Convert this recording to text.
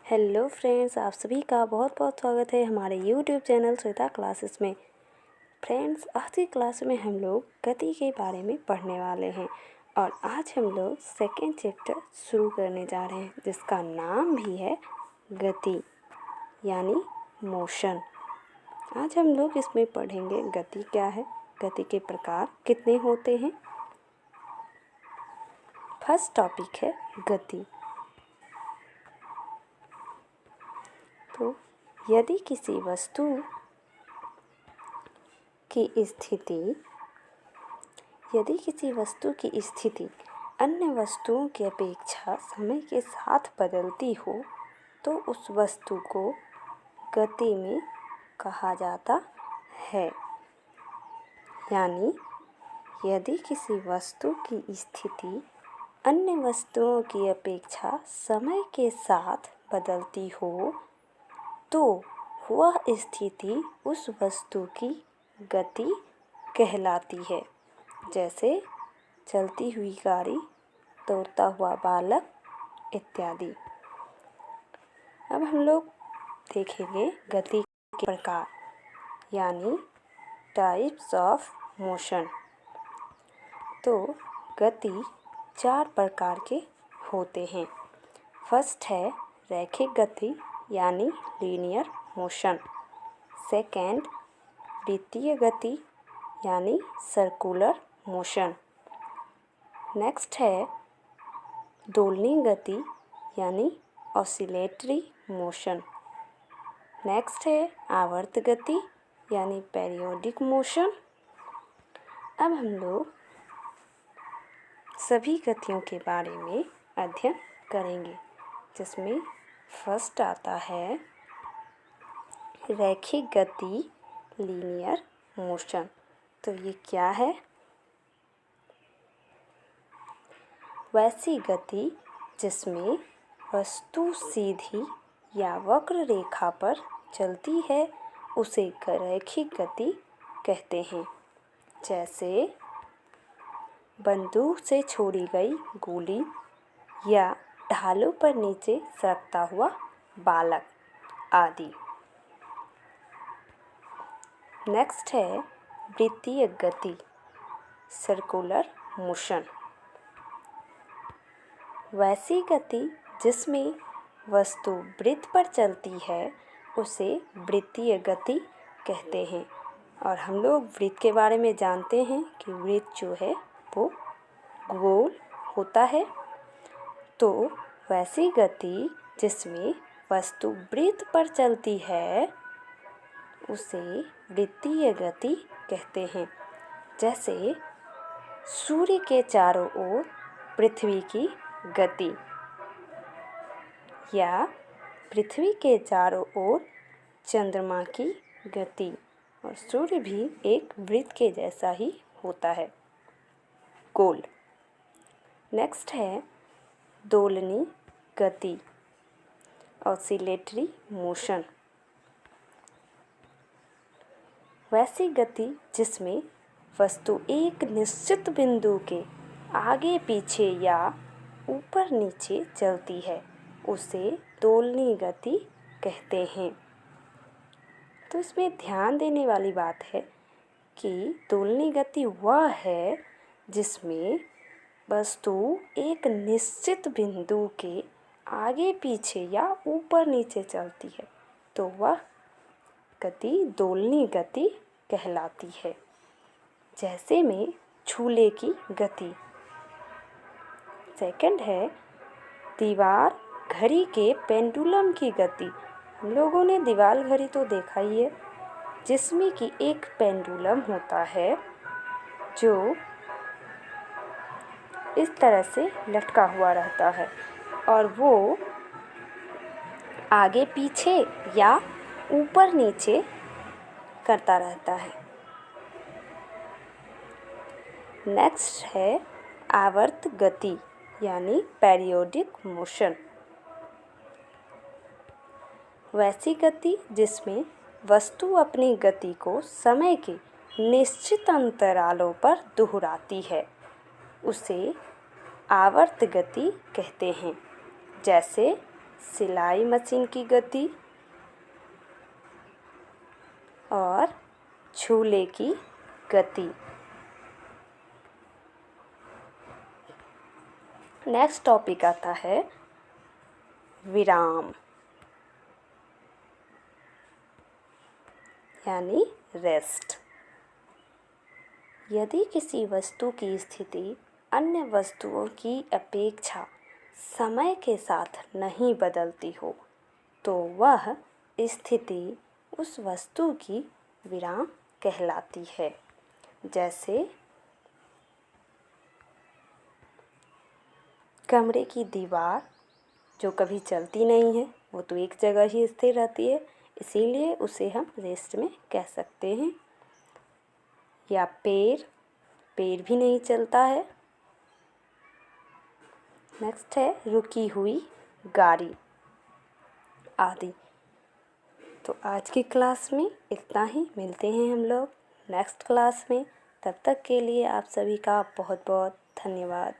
Hello friends, आप सभी का बहुत बहुत स्वागत है हमारे यूट्यूब चैनल श्वेता क्लासेस में। फ्रेंड्स, आज की क्लास में हम लोग गति के बारे में पढ़ने वाले हैं और आज हम लोग सेकेंड चैप्टर शुरू करने जा रहे हैं जिसका नाम भी है गति यानी मोशन। आज हम लोग इसमें पढ़ेंगे गति क्या है, गति के प्रकार कितने होते हैं। फर्स्ट टॉपिक है गति। तो यदि किसी वस्तु की स्थिति अन्य वस्तुओं की अपेक्षा समय के साथ बदलती हो तो उस वस्तु को गति में कहा जाता है। यानी यदि किसी वस्तु की स्थिति अन्य वस्तुओं की अपेक्षा समय के साथ बदलती हो तो वह स्थिति उस वस्तु की गति कहलाती है। जैसे चलती हुई गाड़ी, दौड़ता हुआ बालक इत्यादि। अब हम लोग देखेंगे गति के प्रकार यानी टाइप्स ऑफ मोशन। तो गति 4 प्रकार के होते हैं। फर्स्ट है रैखिक गति यानी लीनियर मोशन। सेकेंड वृत्तीय गति यानी सर्कुलर मोशन। नेक्स्ट है दोलनी गति यानी ऑसिलेटरी मोशन। नेक्स्ट है आवर्त गति यानी पीरियोडिक मोशन। अब हम लोग सभी गतियों के बारे में अध्ययन करेंगे जिसमें फर्स्ट आता है रैखिक गति लीनियर मोशन। तो ये क्या है? वैसी गति जिसमें वस्तु सीधी या वक्र रेखा पर चलती है उसे रैखिक गति कहते हैं। जैसे बंदूक से छोड़ी गई गोली या ढालों पर नीचे सरकता हुआ बालक आदि। नेक्स्ट है वृत्तीय गति सर्कुलर मोशन। वैसी गति जिसमें वस्तु वृत्त पर चलती है उसे वृत्तीय गति कहते हैं। और हम लोग वृत्त के बारे में जानते हैं कि वृत्त जो है वो गोल होता है। तो वैसी गति जिसमें वस्तु वृत्त पर चलती है उसे वृत्तीय गति कहते हैं। जैसे सूर्य के चारों ओर पृथ्वी की गति या पृथ्वी के चारों ओर चंद्रमा की गति। और सूर्य भी एक वृत्त के जैसा ही होता है, गोल। नेक्स्ट है दोलनी गति ऑसिलेटरी मोशन। वैसी गति जिसमें वस्तु एक निश्चित बिंदु के आगे पीछे या ऊपर नीचे चलती है उसे दोलनी गति कहते हैं। तो इसमें ध्यान देने वाली बात है कि दोलनी गति वह है जिसमें वस्तु एक निश्चित बिंदु के आगे पीछे या ऊपर नीचे चलती है तो वह गति दोलनी गति कहलाती है। जैसे में झूले की गति। सेकंड है दीवार घड़ी के पेंडुलम की गति। हम लोगों ने दीवार घड़ी तो देखा ही है जिसमें कि एक पेंडुलम होता है जो इस तरह से लटका हुआ रहता है और वो आगे पीछे या ऊपर नीचे करता रहता है। नेक्स्ट है आवर्त गति यानी पीरियोडिक मोशन। वैसी गति जिसमें वस्तु अपनी गति को समय के निश्चित अंतरालों पर दोहराती है उसे आवर्त गति कहते हैं। जैसे सिलाई मशीन की गति और झूले की गति। नेक्स्ट टॉपिक आता है विराम यानी रेस्ट। यदि किसी वस्तु की स्थिति अन्य वस्तुओं की अपेक्षा समय के साथ नहीं बदलती हो तो वह स्थिति उस वस्तु की विराम कहलाती है। जैसे कमरे की दीवार जो कभी चलती नहीं है, वो तो एक जगह ही स्थिर रहती है, इसीलिए उसे हम रेस्ट में कह सकते हैं। या पेड़ भी नहीं चलता है। नेक्स्ट है रुकी हुई गाड़ी आदि। तो आज की क्लास में इतना ही। मिलते हैं हम लोग नेक्स्ट क्लास में। तब तक के लिए आप सभी का बहुत बहुत धन्यवाद।